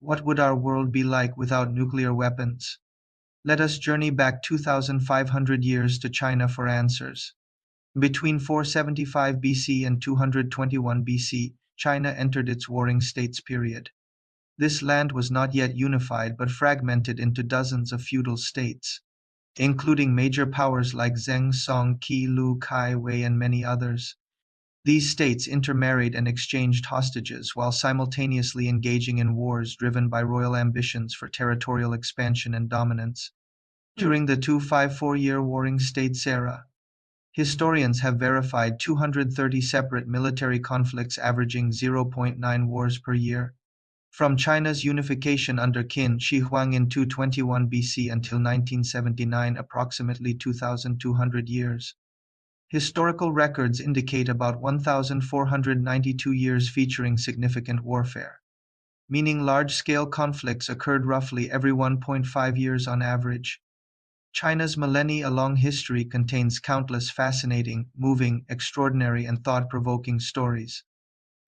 What would our world be like without nuclear weapons? Let us journey back 2,500 years to China for answers. Between 475 BC and 221 BC, China entered its warring states period. This land was not yet unified but fragmented into dozens of feudal states, including major powers like Zheng, Song, Qi, Lu, Kai, Wei, and many others. These states intermarried and exchanged hostages while simultaneously engaging in wars driven by royal ambitions for territorial expansion and dominance. During the 254-year Warring States era, historians have verified 230 separate military conflicts averaging zero point 0.9 wars per year. From China's unification under Qin Shi Huang in 221 BC until 1979, approximately 2,200 years. Historical records indicate about 1,492 years featuring significant warfare, meaning large-scale conflicts occurred roughly every 1.5 years on average. China's millennia-long history contains countless fascinating, moving, extraordinary, and thought-provoking stories.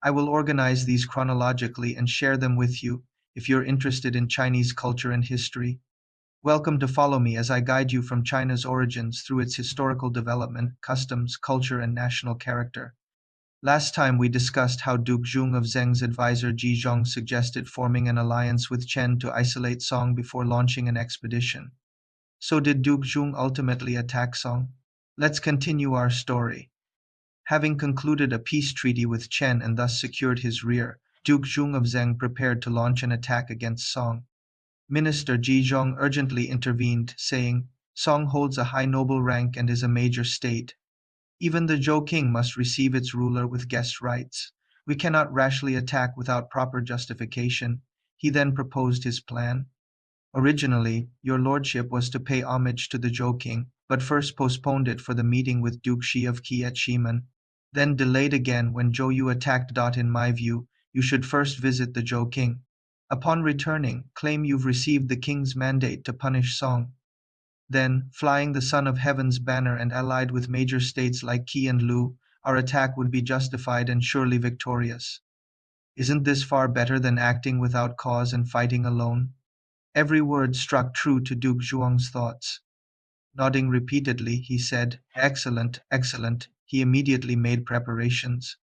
I will organize these chronologically and share them with you if you're interested in Chinese culture and history. Welcome to follow me as I guide you from China's origins through its historical development, customs, culture, and national character. Last time we discussed how Duke Zhong of Zheng's advisor Ji Zhong suggested forming an alliance with Chen to isolate Song before launching an expedition. So did Duke Zhong ultimately attack Song? Let's continue our story. Having concluded a peace treaty with Chen and thus secured his rear, Duke Zhong of Zheng prepared to launch an attack against Song. Minister Ji Zhong urgently intervened, saying, "Song holds a high noble rank and is a major state. Even the Zhou king must receive its ruler with guest rights. We cannot rashly attack without proper justification." He then proposed his plan. "Originally, your lordship was to pay homage to the Zhou king, but first postponed it for the meeting with Duke Shi of Qi at Ximen, then delayed again when Zhou Yu attacked. In my view, you should first visit the Zhou king. Upon returning, claim you've received the king's mandate to punish Song. Then, flying the Son of Heaven's banner and allied with major states like Qi and Lu, our attack would be justified and surely victorious. Isn't this far better than acting without cause and fighting alone?" Every word struck true to Duke Zhuang's thoughts. Nodding repeatedly, he said, "Excellent, excellent." He immediately made preparations,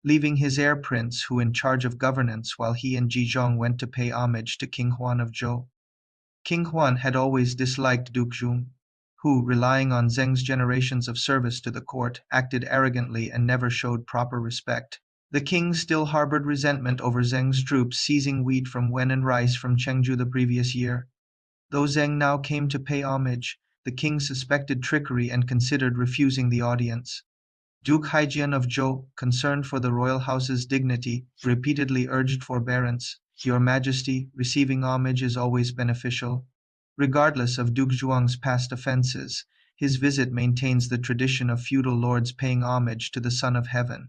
leaving his heir prince who in charge of governance while he and Ji Zhong went to pay homage to King Huan of Zhou. King Huan had always disliked Duke Zhong, who, relying on Zheng's generations of service to the court, acted arrogantly and never showed proper respect. The king still harbored resentment over Zheng's troops seizing wheat from Wen and rice from Chengdu the previous year. Though Zheng now came to pay homage, the king suspected trickery and considered refusing the audience. Duke Haijian of Zhou, concerned for the royal house's dignity, repeatedly urged forbearance. "Your Majesty, receiving homage is always beneficial." Regardless of Duke Zhuang's past offenses, his visit maintains the tradition of feudal lords paying homage to the Son of Heaven,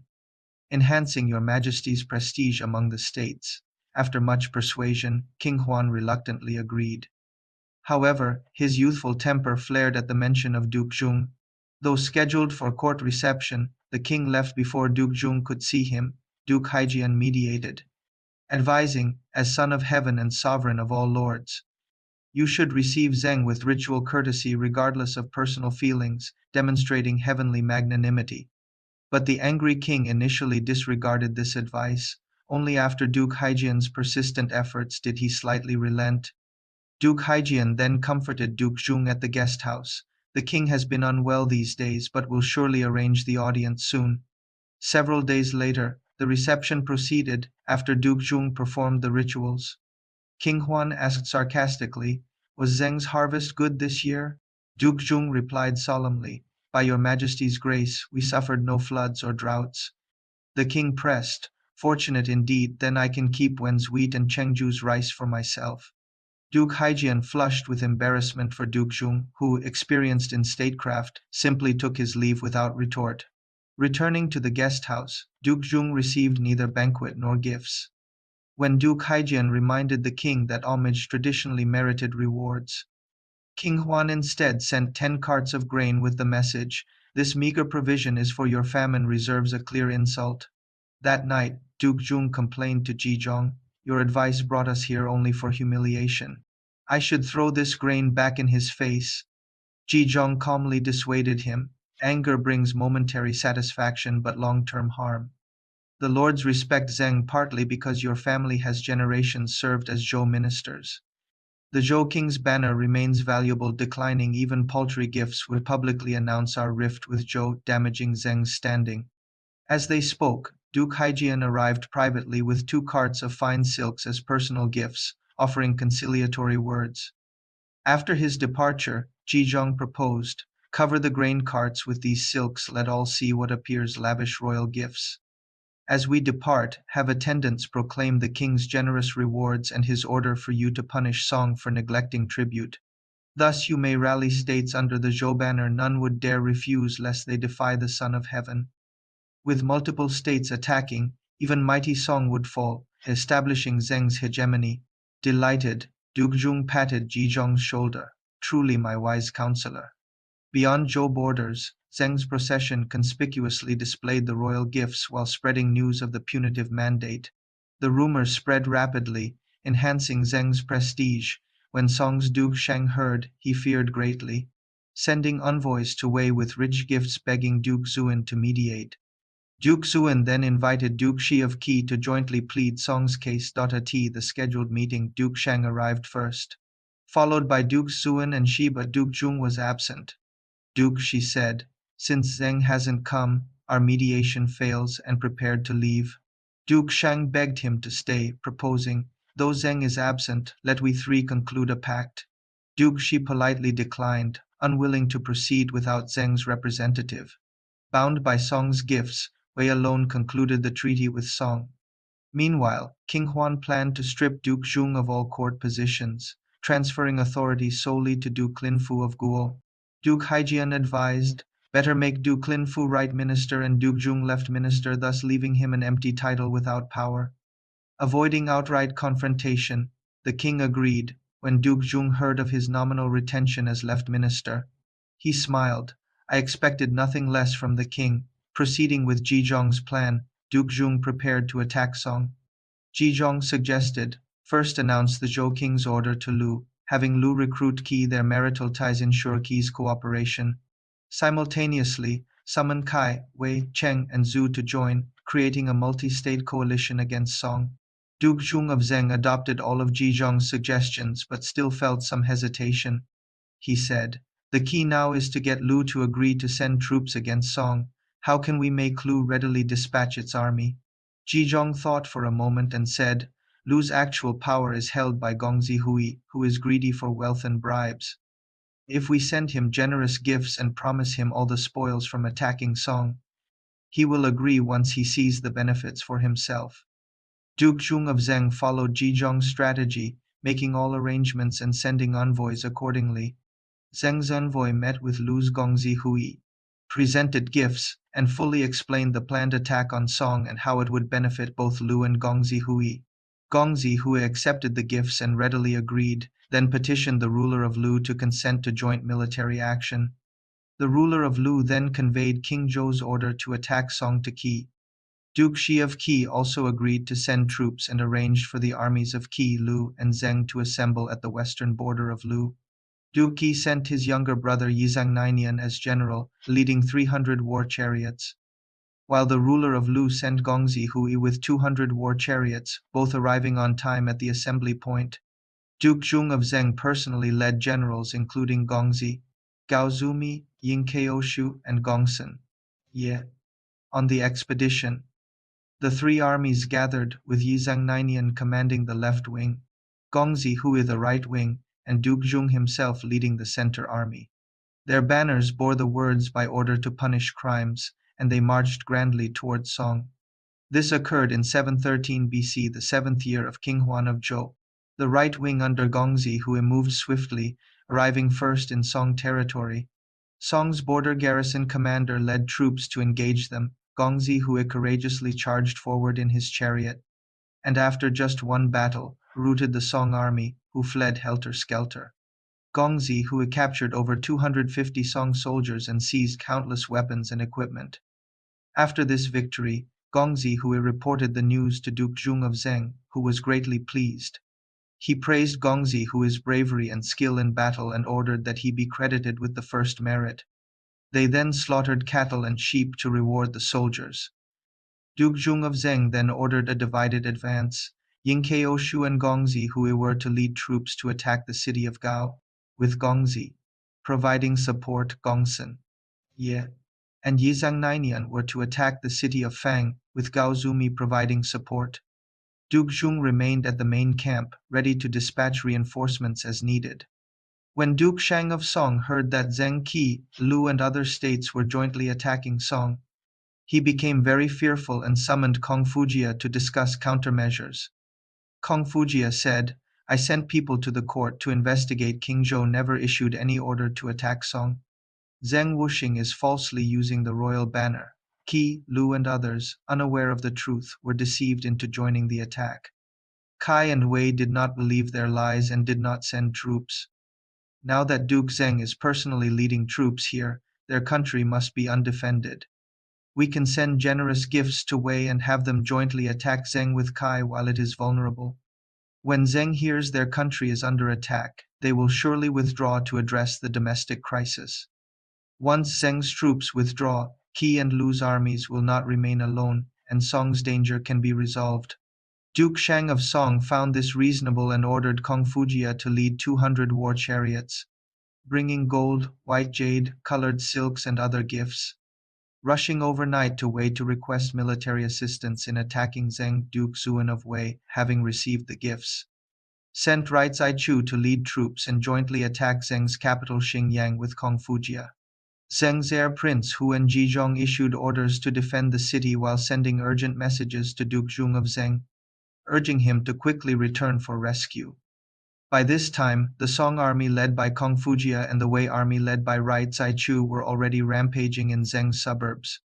enhancing Your Majesty's prestige among the states. After much persuasion, King Huan reluctantly agreed. However, his youthful temper flared at the mention of Duke Zhong. Though scheduled for court reception, the king left before Duke Zhong could see him. Duke Haijian mediated, advising, as Son of Heaven and Sovereign of all lords, "You should receive Zheng with ritual courtesy regardless of personal feelings, demonstrating heavenly magnanimity." But the angry king initially disregarded this advice. Only after Duke Haijian's persistent efforts did he slightly relent. Duke Haijian then comforted Duke Zhong at the guest house. "The king has been unwell these days but will surely arrange the audience soon." Several days later, the reception proceeded after Duke Zhong performed the rituals. King Huan asked sarcastically, "Was Zheng's harvest good this year?" Duke Zhong replied solemnly, "By Your Majesty's grace, we suffered no floods or droughts." The king pressed, "Fortunate indeed, then I can keep Wen's wheat and Chengju's rice for myself." Duke Haijian flushed with embarrassment for Duke Zhong, who, experienced in statecraft, simply took his leave without retort. Returning to the guest house, Duke Zhong received neither banquet nor gifts. When Duke Haijian reminded the king that homage traditionally merited rewards, King Huan instead sent 10 carts of grain with the message, "This meager provision is for your famine reserves," a clear insult. That night, Duke Zhong complained to Ji Zhong, your advice brought us here only for humiliation. I should throw this grain back in his face. Ji Zhong calmly dissuaded him. Anger brings momentary satisfaction but long-term harm. The lords respect Zheng partly because your family has generations served as Zhou ministers. The Zhou king's banner remains valuable, declining even paltry gifts would publicly announce our rift with Zhou, damaging Zheng's standing. As they spoke, Duke Haijian arrived privately with 2 carts of fine silks as personal gifts, offering conciliatory words. After his departure, Ji Zhong proposed, cover the grain carts with these silks, let all see what appears lavish royal gifts. As we depart, have attendants proclaim the king's generous rewards and his order for you to punish Song for neglecting tribute. Thus you may rally states under the Zhou banner, none would dare refuse lest they defy the Son of Heaven. With multiple states attacking, even mighty Song would fall, establishing Zheng's hegemony. Delighted, Duke Zhong patted Ji Zhong's shoulder. Truly my wise counselor. Beyond Zhou borders, Zheng's procession conspicuously displayed the royal gifts while spreading news of the punitive mandate. The rumors spread rapidly, enhancing Zheng's prestige. When Song's Duke Shang heard, he feared greatly, sending envoys to Wei with rich gifts begging Duke Zuan to mediate. Duke Zuan then invited Duke Shi of Qi to jointly plead Song's case. At the scheduled meeting, Duke Shang arrived first, followed by Duke Zuan and Shi, but Duke Zhong was absent. Duke Shi said, since Zheng hasn't come, our mediation fails, and prepared to leave. Duke Shang begged him to stay, proposing, though Zheng is absent, let we 3 conclude a pact. Duke Shi politely declined, unwilling to proceed without Zheng's representative. Bound by Song's gifts, Wei alone concluded the treaty with Song. Meanwhile, King Huan planned to strip Duke Zhong of all court positions, transferring authority solely to Duke Linfu of Guo. Duke Haijian advised, better make Duke Linfu right minister and Duke Zhong left minister, thus leaving him an empty title without power. Avoiding outright confrontation, the king agreed. When Duke Zhong heard of his nominal retention as left minister, he smiled. I expected nothing less from the king. Proceeding with Ji Zhong's plan, Duke Zhong prepared to attack Song. Ji Zhong suggested, first announce the Zhou king's order to Lu, having Lu recruit Qi. Their marital ties ensure Qi's cooperation. Simultaneously, summon Kai, Wei, Cheng, and Zhu to join, creating a multi-state coalition against Song. Duke Zhong of Zheng adopted all of Ji Zhong's suggestions but still felt some hesitation. He said, the key now is to get Lu to agree to send troops against Song. How can we make Lu readily dispatch its army? Ji Zhong thought for a moment and said, Lu's actual power is held by Gongzi Hui, who is greedy for wealth and bribes. If we send him generous gifts and promise him all the spoils from attacking Song, he will agree once he sees the benefits for himself. Duke Zhong of Zheng followed Ji Zhong's strategy, making all arrangements and sending envoys accordingly. Zheng's envoy met with Lu's Gongzi Hui, presented gifts, and fully explained the planned attack on Song and how it would benefit both Lu and Gongzi Hui. Gongzi Hui accepted the gifts and readily agreed, then petitioned the ruler of Lu to consent to joint military action. The ruler of Lu then conveyed King Zhou's order to attack Song to Qi. Duke Shi of Qi also agreed to send troops and arranged for the armies of Qi, Lu, and Zheng to assemble at the western border of Lu. Duke Qi sent his younger brother Yizhang Ninian as general, leading 300 war chariots, while the ruler of Lu sent Gongzi Hui with 200 war chariots, both arriving on time at the assembly point. Duke Zhong of Zheng personally led generals including Gongzi, Gao Zumi, Ying Keoshu, and Gongsun Ye on the expedition. The 3 armies gathered, with Yizhang Ninian commanding the left wing, Gongzi Hui the right wing, and Duke Zhong himself leading the center army. Their banners bore the words by order to punish crimes, and they marched grandly towards Song. This occurred in 713 BC, the 7th year of King Huan of Zhou. The right wing under Gongzi Hui moved swiftly, arriving first in Song territory. Song's border garrison commander led troops to engage them. Gongzi Hui courageously charged forward in his chariot, and after just one battle, routed the Song army, who fled helter-skelter. Gongzi Hui captured over 250 Song soldiers and seized countless weapons and equipment. After this victory, Gongzi Hui reported the news to Duke Zhong of Zheng, who was greatly pleased. He praised Gongzi for his bravery and skill in battle and ordered that he be credited with the first merit. They then slaughtered cattle and sheep to reward the soldiers. Duke Zhong of Zheng then ordered a divided advance. Ying Keoshu and Gongzi who were to lead troops to attack the city of Gao, with Gongzi providing support Gongsun, Ye, and Yizhang Nainian were to attack the city of Fang, with Gao Zumi providing support. Duke Zhong remained at the main camp, ready to dispatch reinforcements as needed. When Duke Shang of Song heard that Zheng Qi, Lu and other states were jointly attacking Song, he became very fearful and summoned Kong Fujia to discuss countermeasures. Kong Fujia said, I sent people to the court to investigate. King Zhou never issued any order to attack Song. Zheng Wuxing is falsely using the royal banner. Qi, Lu and others, unaware of the truth, were deceived into joining the attack. Kai and Wei did not believe their lies and did not send troops. Now that Duke Zheng is personally leading troops here, their country must be undefended. We can send generous gifts to Wei and have them jointly attack Zheng with Kai while it is vulnerable. When Zheng hears their country is under attack, they will surely withdraw to address the domestic crisis. Once Zheng's troops withdraw, Qi and Lu's armies will not remain alone, and Song's danger can be resolved. Duke Shang of Song found this reasonable and ordered Kong Fujia to lead 200 war chariots, bringing gold, white jade, colored silks and other gifts. Rushing overnight to Wei to request military assistance in attacking Zheng, Duke Zuan of Wei, having received the gifts, sent Right Zaichu to lead troops and jointly attack Zheng's capital Xingyang with Kong Fujia. Zheng's heir Prince Huan Jizhong issued orders to defend the city while sending urgent messages to Duke Zhong of Zheng, urging him to quickly return for rescue. By this time, the Song army led by Kong Fujia and the Wei army led by Right Zaichu were already rampaging in Zheng's suburbs,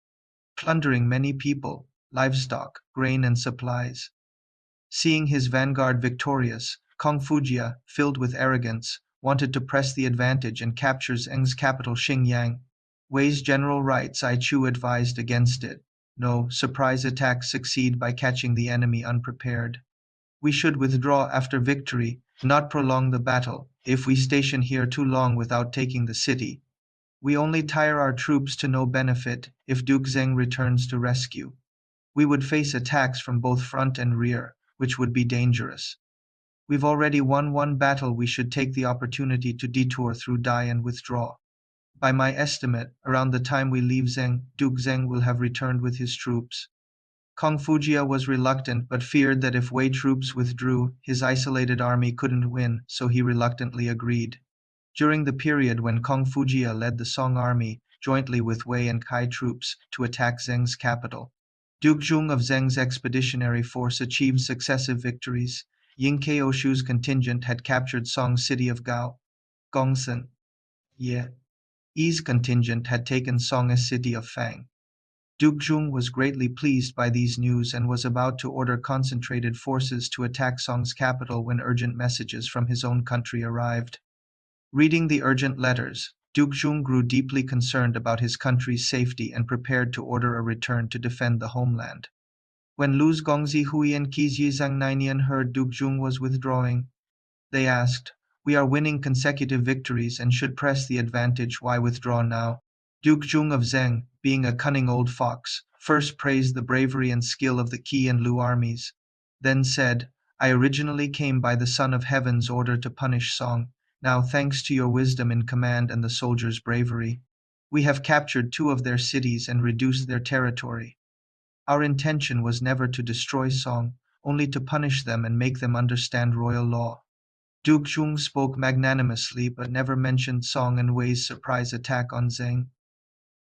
plundering many people, livestock, grain and supplies. Seeing his vanguard victorious, Kong Fujia, filled with arrogance, wanted to press the advantage and capture Zheng's capital Xingyang. Wei's general Right Zaichu advised against it. No, surprise attacks succeed by catching the enemy unprepared. We should withdraw after victory, not prolong the battle. If we station here too long without taking the city, we only tire our troops to no benefit. If Duke Zheng returns to rescue, we would face attacks from both front and rear, which would be dangerous. We've already won one battle. We should take the opportunity to detour through Dai and withdraw. By my estimate, around the time we leave Zheng, Duke Zheng will have returned with his troops. Kong Fujia was reluctant but feared that if Wei troops withdrew, his isolated army couldn't win, so he reluctantly agreed. During the period when Kong Fujia led the Song army, jointly with Wei and Kai troops, to attack Zheng's capital, Duke Zhong of Zheng's expeditionary force achieved successive victories. Ying Keoshu's contingent had captured Song's city of Gao. Gongsun, Ye's contingent had taken Song's city of Fang. Duke Zhong was greatly pleased by these news and was about to order concentrated forces to attack Song's capital when urgent messages from his own country arrived. Reading the urgent letters, Duke Zhong grew deeply concerned about his country's safety and prepared to order a return to defend the homeland. When Lu's Gongzi Hui and Qi's Yizhang Nainian heard Duke Zhong was withdrawing, they asked, We are winning consecutive victories and should press the advantage. Why withdraw now? Duke Zhong of Zheng, being a cunning old fox, first praised the bravery and skill of the Qi and Lu armies, then said, I originally came by the Son of Heaven's order to punish Song. Now, thanks to your wisdom in command and the soldiers' bravery, we have captured 2 of their cities and reduced their territory. Our intention was never to destroy Song, only to punish them and make them understand royal law. Duke Zhong spoke magnanimously but never mentioned Song and Wei's surprise attack on Zheng.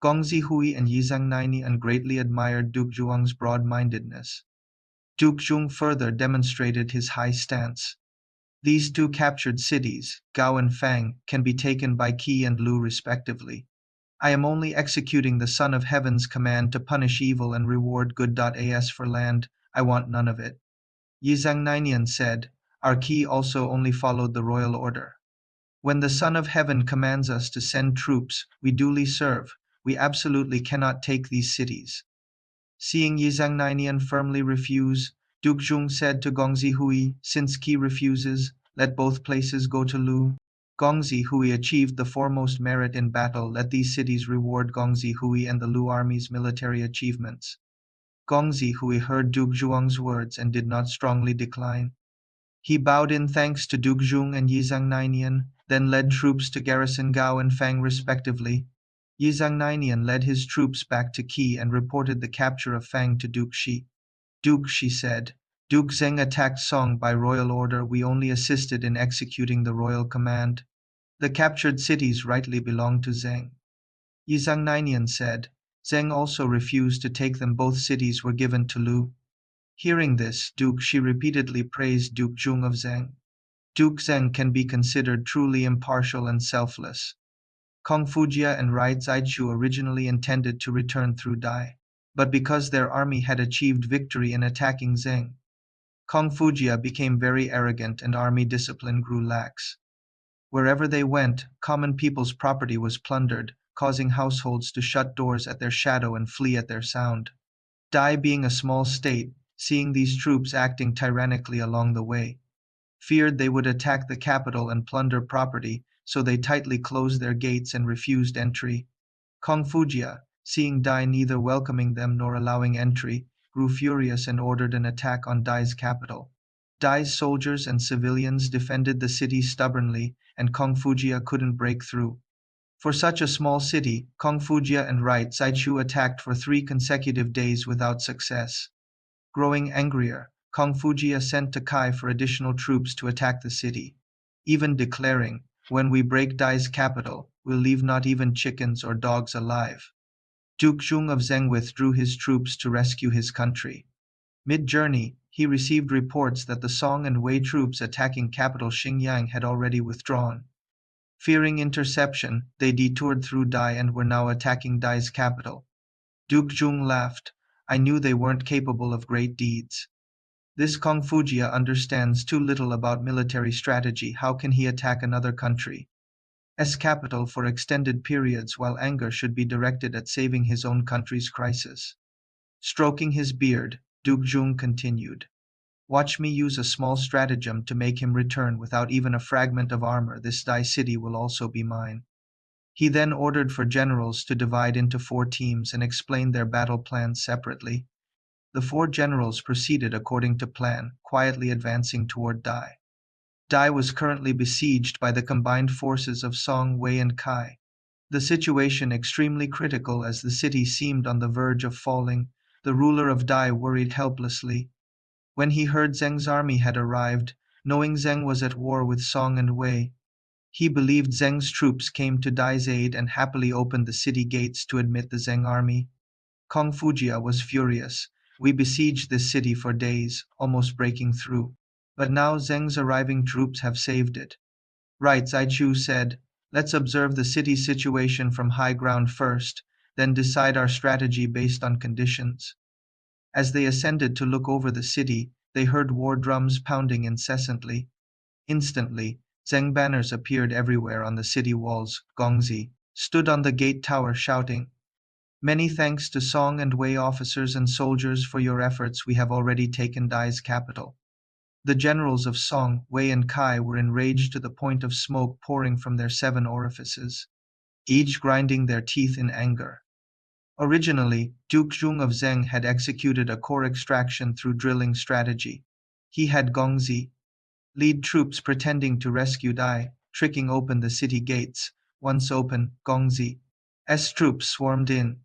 Gongzi Hui and Yizhang Nainian greatly admired Duke Zhuang's broad-mindedness. Duke Zhong further demonstrated his high stance. These 2 captured cities, Gao and Fang, can be taken by Qi and Lu respectively. I am only executing the Son of Heaven's command to punish evil and reward good. As for land, I want none of it. Yizhang Nainian said, Our Qi also only followed the royal order. When the Son of Heaven commands us to send troops, we duly serve. We absolutely cannot take these cities. Seeing Yizhang Nainian firmly refuse, Duke Jung said to Gongzi Hui, since Qi refuses, let both places go to Lu. Gongzi Hui achieved the foremost merit in battle. Let these cities reward Gongzi Hui and the Lu army's military achievements. Gongzi Hui heard Duke Zhuang's words and did not strongly decline. He bowed in thanks to Duke Jung and Yizhang Nainian, then led troops to garrison Gao and Fang respectively. Yizhang Nainian led his troops back to Qi and reported the capture of Fang to Duke Shi. Duke Shi said, Duke Zheng attacked Song by royal order. We only assisted in executing the royal command. The captured cities rightly belong to Zheng. Yizhang Nainian said, Zheng also refused to take them. Both cities were given to Lu. Hearing this, Duke Shi repeatedly praised Duke Jung of Zheng. Duke Zheng can be considered truly impartial and selfless. Kong Fujia and Rai Zaichu originally intended to return through Dai, but because their army had achieved victory in attacking Zheng, Kong Fujia became very arrogant and army discipline grew lax. Wherever they went, common people's property was plundered, causing households to shut doors at their shadow and flee at their sound. Dai, being a small state, seeing these troops acting tyrannically along the way, feared they would attack the capital and plunder property, so they tightly closed their gates and refused entry. Kong Fujia, seeing Dai neither welcoming them nor allowing entry, grew furious and ordered an attack on Dai's capital. Dai's soldiers and civilians defended the city stubbornly, and Kong Fujia couldn't break through. For such a small city, Kong Fujia and Rai Zaichu attacked for 3 consecutive days without success. Growing angrier, Kong Fujia sent to Kai for additional troops to attack the city, even declaring, when we break Dai's capital, we'll leave not even chickens or dogs alive. Duke Jung of Zheng withdrew his troops to rescue his country. Mid-journey, he received reports that the Song and Wei troops attacking capital Xingyang had already withdrawn. Fearing interception, they detoured through Dai and were now attacking Dai's capital. Duke Jung laughed. I knew they weren't capable of great deeds. This Kong Fujia understands too little about military strategy. How can he attack another country's capital for extended periods while anger should be directed at saving his own country's crisis? Stroking his beard, Duke Jung continued. Watch me use a small stratagem to make him return without even a fragment of armor. This Dai city will also be mine. He then ordered for generals to divide into 4 teams and explain their battle plans separately. The 4 generals proceeded according to plan, quietly advancing toward Dai. Dai was currently besieged by the combined forces of Song, Wei and Kai. The situation extremely critical as the city seemed on the verge of falling. The ruler of Dai worried helplessly. When he heard Zheng's army had arrived, knowing Zheng was at war with Song and Wei, he believed Zheng's troops came to Dai's aid and happily opened the city gates to admit the Zheng army. Kong Fujia was furious. We besieged this city for days, almost breaking through. But now Zheng's arriving troops have saved it. Right, Zaichu said, let's observe the city's situation from high ground first, then decide our strategy based on conditions. As they ascended to look over the city, they heard war drums pounding incessantly. Instantly, Zheng banners appeared everywhere on the city walls. Gongzi stood on the gate tower shouting, Many thanks to Song and Wei officers and soldiers for your efforts. We have already taken Dai's capital. The generals of Song, Wei and Kai were enraged to the point of smoke pouring from their 7 orifices, each grinding their teeth in anger. Originally, Duke Jung of Zheng had executed a core extraction through drilling strategy. He had Gongzi lead troops pretending to rescue Dai, tricking open the city gates. Once open, Gongzi's troops swarmed in,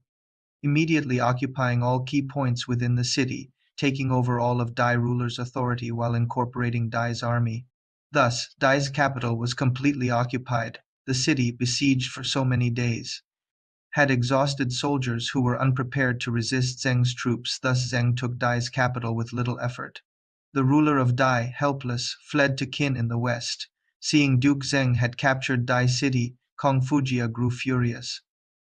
immediately occupying all key points within the city, taking over all of Dai ruler's authority while incorporating Dai's army. Thus, Dai's capital was completely occupied. The city, besieged for so many days, had exhausted soldiers who were unprepared to resist Zheng's troops. Thus Zheng took Dai's capital with little effort. The ruler of Dai, helpless, fled to Qin in the west. Seeing Duke Zheng had captured Dai city, Kong Fujia grew furious.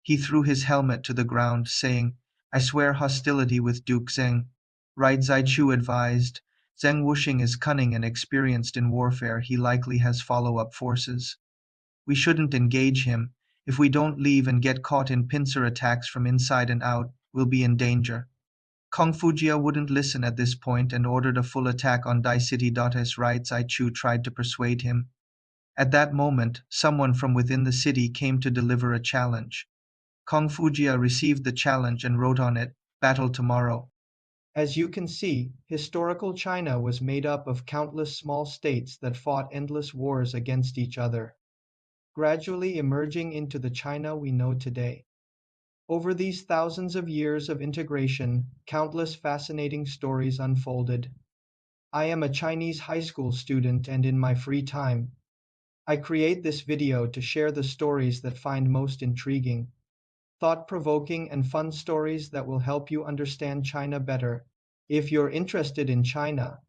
He threw his helmet to the ground, saying, I swear hostility with Duke Zheng. Rai Zaichu advised, Zheng Wuxing is cunning and experienced in warfare. He likely has follow-up forces. We shouldn't engage him. If we don't leave and get caught in pincer attacks from inside and out, we'll be in danger. Kong Fujia wouldn't listen at this point and ordered a full attack on Dai City. As Ai Chu tried to persuade him. At that moment, someone from within the city came to deliver a challenge. Kong Fujia received the challenge and wrote on it, "Battle tomorrow." As you can see, historical China was made up of countless small states that fought endless wars against each other, gradually emerging into the China we know today. Over these thousands of years of integration, countless fascinating stories unfolded. I am a Chinese high school student, and in my free time, I create this video to share the stories that find most intriguing, thought-provoking and fun stories that will help you understand China better. If you're interested in China,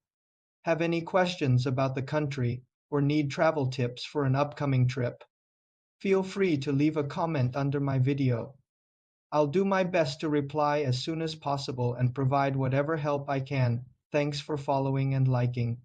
have any questions about the country, or need travel tips for an upcoming trip, feel free to leave a comment under my video. I'll do my best to reply as soon as possible and provide whatever help I can. Thanks for following and liking.